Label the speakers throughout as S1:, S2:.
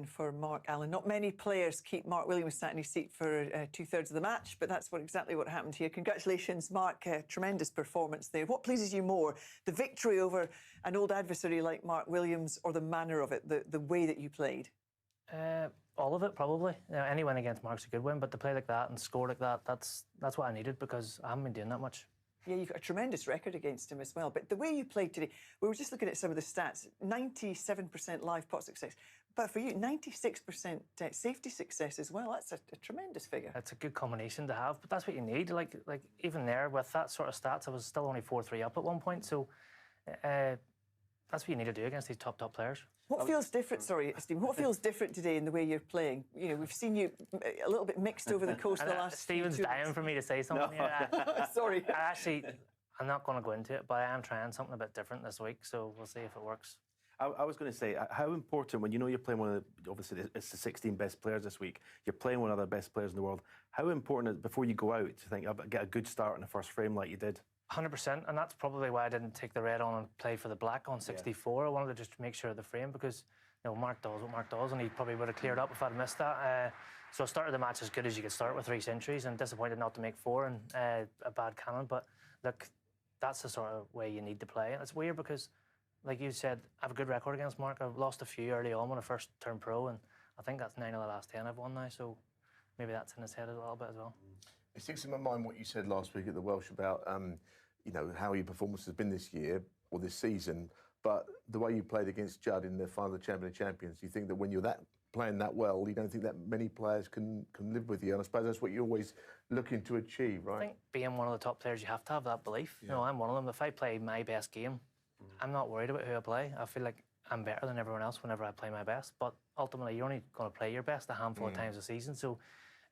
S1: for Mark Allen. Not many players keep Mark Williams sat in his seat for two-thirds of the match, but that's exactly what happened here. Congratulations, Mark. Tremendous performance there. What pleases you more, the victory over an old adversary like Mark Williams, or the manner of it, the way that you played?
S2: All of it, probably. Any win against Mark's a good win, but to play like that and score like that, that's what I needed, because I haven't been doing that much.
S1: Yeah, you've got a tremendous record against him as well. But the way you played today, we were just looking at some of the stats, 97% live pot success. But for you, 96% safety success as well. That's a tremendous figure.
S2: It's a good combination to have, but that's what you need. Like even there, with that sort of stats, I was still only 4-3 up at one point. So that's what you need to do against these top players.
S1: What feels different, sorry, Stephen, what feels different today in the way you're playing? You know, we've seen you a little bit mixed over the course of the last
S2: Stephen's dying for me to say something.
S1: No. Sorry.
S2: I'm not going to go into it, but I am trying something a bit different this week, so we'll see if it works.
S3: I was going to say, how important, when you know you're playing one of the, obviously it's the 16 best players this week, you're playing one of the best players in the world, how important is it before you go out to think, I'll get a good start in the first frame like you did?
S2: 100%, and that's probably why I didn't take the red on and play for the black on 64. I wanted to just make sure of the frame, because you know Mark does what Mark does, and he probably would have cleared up if I'd missed that. So I started the match as good as you could start with 3 centuries, and disappointed not to make 4 and a bad cannon. But look, that's the sort of way you need to play, and it's weird because, like you said, I have a good record against Mark. I've lost a few early on when I first turned pro, and I think that's 9 of the last 10 I've won now. So maybe that's in his head a little bit as well.
S4: It sticks in my mind what you said last week at the Welsh about you know, how your performance has been this year or this season, but the way you played against Judd in the final of the Champion of Champions, you think that when you're playing that well, you don't think that many players can live with you, and I suppose that's what you're always looking to achieve, right?
S2: I think being one of the top players, you have to have that belief. Yeah. You know, I'm one of them. If I play my best game, I'm not worried about who I play. I feel like I'm better than everyone else whenever I play my best, but ultimately you're only going to play your best a handful of times a season, so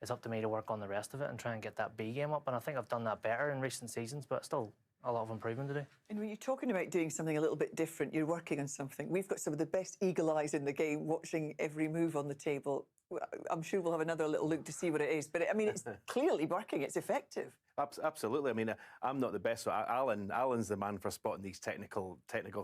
S2: it's up to me to work on the rest of it and try and get that B game up, and I think I've done that better in recent seasons, but still a lot of improvement to do.
S1: And when you're talking about doing something a little bit different, you're working on something. We've got some of the best eagle eyes in the game, watching every move on the table. I'm sure we'll have another little look to see what it is, but I mean, it's clearly working, it's effective.
S3: Absolutely. I mean, I'm not the best. So Alan's the man for spotting these technical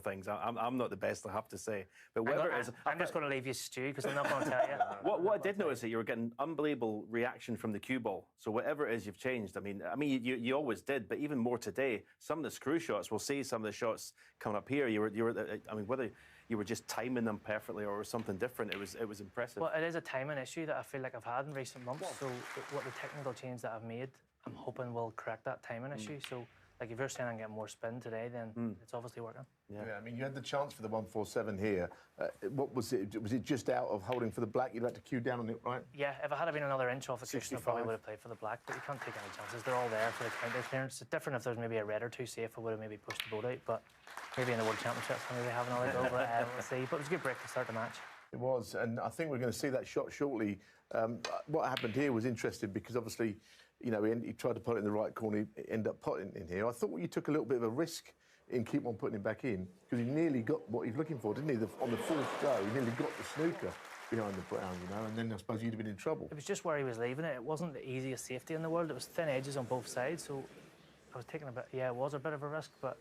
S3: things. I'm not the best, I have to say. But whatever it is,
S2: I'm just going to leave you stew, because I'm not going to tell you.
S3: What I did notice is that you were getting unbelievable reaction from the cue ball. So whatever it is you've changed. I mean, you always did, but even more today. Some of the screw shots, we'll see some of the shots coming up here. You were. I mean, whether you were just timing them perfectly or something different, it was impressive.
S2: Well, it is a timing issue that I feel like I've had in recent months. So what the technical change that I've made, I'm hoping will correct that timing issue. So, like, if you're saying I'm getting more spin today, then it's obviously working.
S4: Yeah, I mean, you had the chance for the 147 here. What was it? Was it just out of holding for the black? You'd had to cue down on it, right?
S2: Yeah, if I had been another inch off the cushion, I probably would have played for the black, but you can't take any chances. They're all there for the counter clearance. It's different if there's maybe a red or two safe, I would have maybe pushed the boat out, but maybe in the World Championships I'll maybe have another go, but we'll see. But it was a good break to start the match.
S4: It was, and I think we're going to see that shot shortly. What happened here was interesting because obviously, you know, he tried to put it in the right corner, he ended up putting it in here. I thought you took a little bit of a risk in keep on putting him back in, because he nearly got what he's looking for, didn't he? On the fourth go, he nearly got the snooker behind the brown, you know, and then I suppose you'd have been in trouble.
S2: It was just where he was leaving it. It wasn't the easiest safety in the world. It was thin edges on both sides, so I was taking a bit, yeah, it was a bit of a risk, but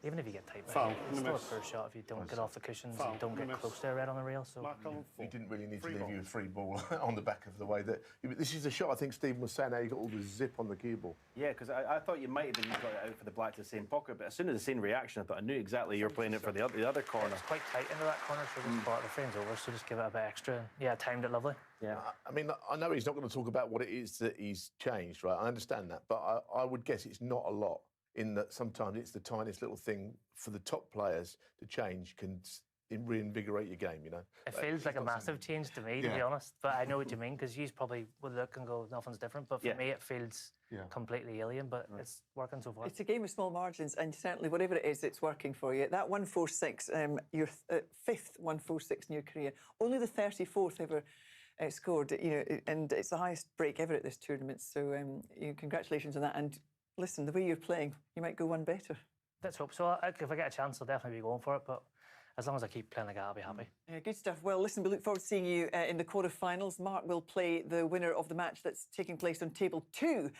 S2: even if you get tight, it's still a poor shot if you don't get off the cushions and don't get close to the red on the rail. So
S4: he didn't really need to leave you a free ball on the back of the way that. This is the shot I think Stephen was saying how you got all the zip on the cue ball.
S3: Yeah, because I thought you might have been got it out for the black to the same pocket, but as soon as the same reaction, I thought I knew exactly you were playing it for the other corner.
S2: It's quite tight into that corner, so just the frame's over, so just give it a bit extra. Yeah, timed it lovely.
S3: Yeah,
S4: I mean, I know he's not going to talk about what it is that he's changed, right? I understand that, but I would guess it's not a lot. In that sometimes it's the tiniest little thing for the top players to change can reinvigorate your game, you know?
S2: It feels like a massive change to me, to be honest, but I know what you mean, because you probably would look and go, nothing's different, but for me it feels completely alien, but it's working so far.
S1: It's a game of small margins, and certainly whatever it is, it's working for you. That 146, your fifth 146 in your career, only the 34th ever scored, you know, and it's the highest break ever at this tournament, so congratulations on that. And listen, the way you're playing, you might go one better.
S2: Let's hope so. If I get a chance, I'll definitely be going for it, but as long as I keep playing like that, I'll be happy.
S1: Yeah, good stuff. Well, listen, we look forward to seeing you in the quarter-finals. Mark will play the winner of the match that's taking place on table 2